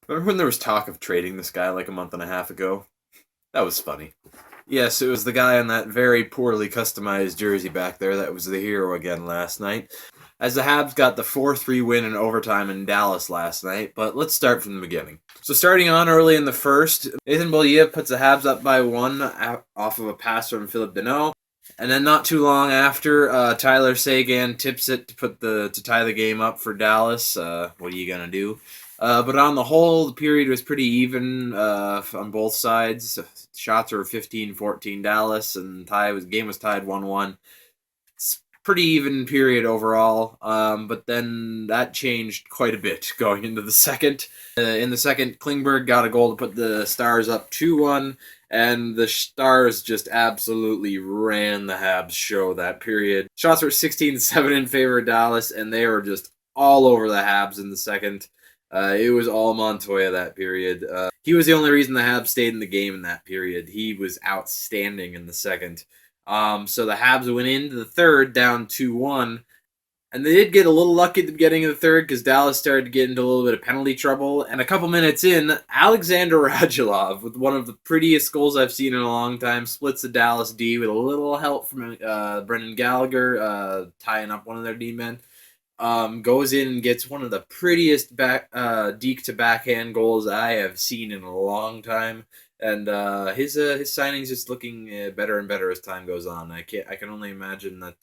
Remember when there was talk of trading this guy like a month and a half ago? That was funny. Yes, it was the guy in that very poorly customized jersey back there that was the hero again last night. As the Habs got the 4-3 win in overtime in Dallas last night, but let's start from the beginning. So starting on early in the first, Nathan Beaulieu puts the Habs up by one off of a pass from Philip Deneau. And then not too long after, Tyler Seguin tips it to tie the game up for Dallas. What are you gonna do? But on the whole, the period was pretty even on both sides. Shots were 15-14 Dallas, and game was tied 1-1. It's pretty even period overall. But then that changed quite a bit going into the second. In the second, Klingberg got a goal to put the Stars up 2-1. And the Stars just absolutely ran the Habs show that period. Shots were 16-7 in favor of Dallas, and they were just all over the Habs in the second. It was all Montoya that period. He was the only reason the Habs stayed in the game in that period. He was outstanding in the second. So the Habs went into the third down 2-1. And they did get a little lucky at the beginning of the third because Dallas started to get into a little bit of penalty trouble. And a couple minutes in, Alexander Radulov, with one of the prettiest goals I've seen in a long time, splits the Dallas D with a little help from Brendan Gallagher tying up one of their D men. Goes in and gets one of the prettiest deke to backhand goals I have seen in a long time. And his signing's just looking better and better as time goes on. I can only imagine that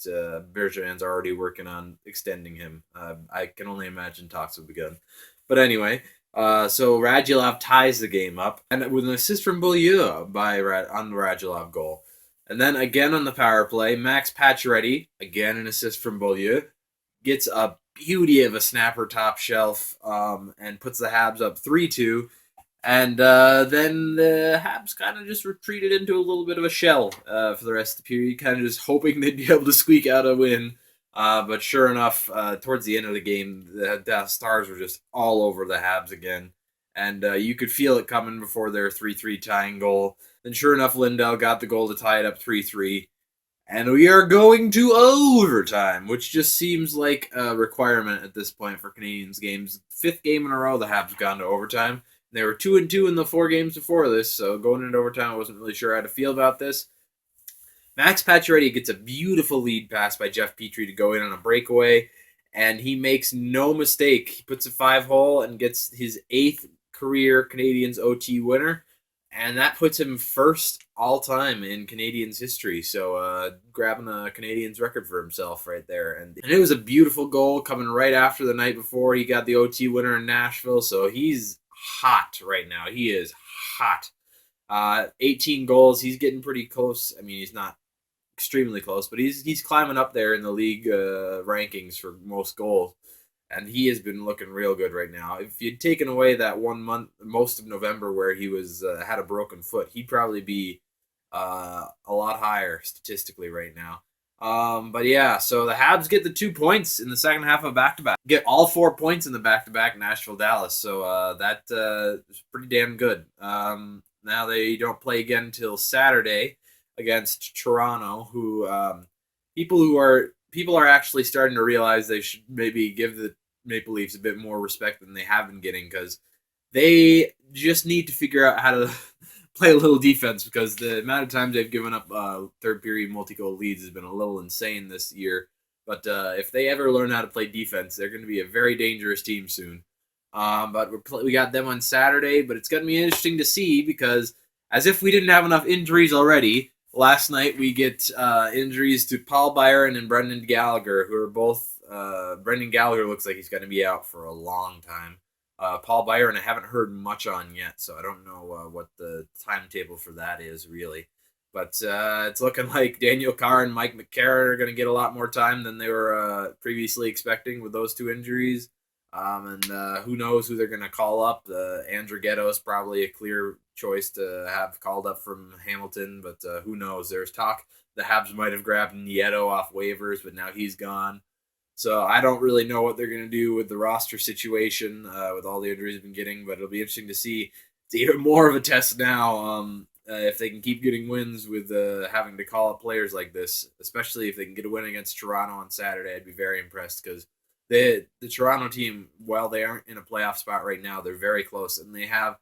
Bergevin's already working on extending him. I can only imagine talks have begun. But anyway, so Radulov ties the game up, and with an assist from Beaulieu on the Radulov goal. And then again on the power play, Max Pacioretty, again an assist from Beaulieu, gets a beauty of a snapper top shelf and puts the Habs up 3-2. And then the Habs kind of just retreated into a little bit of a shell for the rest of the period, kind of just hoping they'd be able to squeak out a win. But sure enough, towards the end of the game, the Stars were just all over the Habs again. And you could feel it coming before their 3-3 tying goal. Then sure enough, Lindell got the goal to tie it up 3-3. And we are going to overtime, which just seems like a requirement at this point for Canadiens games. Fifth game in a row, the Habs have gone to overtime. They were 2-2 in the 4 games before this, so going into overtime, I wasn't really sure how to feel about this. Max Pacioretty gets a beautiful lead pass by Jeff Petrie to go in on a breakaway, and he makes no mistake. He puts a 5-hole and gets his 8th career Canadiens OT winner, and that puts him first all-time in Canadiens history, so grabbing a Canadiens record for himself right there. And it was a beautiful goal coming right after the night before he got the OT winner in Nashville, so he's hot right now. He is hot. 18 goals. He's getting pretty close. I mean, he's not extremely close, but he's climbing up there in the league rankings for most goals, and he has been looking real good right now. If you'd taken away that 1 month, most of November, where he was had a broken foot, he'd probably be a lot higher statistically right now. But yeah, so the Habs get the 2 points in the second half of back-to-back. Get all 4 points in the back-to-back Nashville-Dallas, so that is pretty damn good. Now they don't play again until Saturday against Toronto, who people are actually starting to realize they should maybe give the Maple Leafs a bit more respect than they have been getting, because they just need to figure out how to play a little defense, because the amount of times they've given up third period multi-goal leads has been a little insane this year. But if they ever learn how to play defense, they're going to be a very dangerous team soon. But we got them on Saturday, but it's going to be interesting to see, because as if we didn't have enough injuries already, last night we get injuries to Paul Byron and Brendan Gallagher, who are both Brendan Gallagher looks like he's going to be out for a long time. Paul Byron I haven't heard much on yet, so I don't know what the timetable for that is really. But it's looking like Daniel Carr and Mike McCarron are going to get a lot more time than they were previously expecting with those 2 injuries. And who knows who they're going to call up. Andrew Ghetto is probably a clear choice to have called up from Hamilton, but who knows? There's talk the Habs might have grabbed Nieto off waivers, but now he's gone. So I don't really know what they're going to do with the roster situation with all the injuries they've been getting, but it'll be interesting to see. It's even more of a test now if they can keep getting wins with having to call up players like this, especially if they can get a win against Toronto on Saturday. I'd be very impressed, because The Toronto team, while they aren't in a playoff spot right now, they're very close, and they have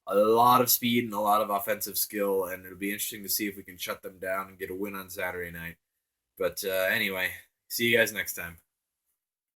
a lot of speed and a lot of offensive skill, and it'll be interesting to see if we can shut them down and get a win on Saturday night. But anyway, see you guys next time.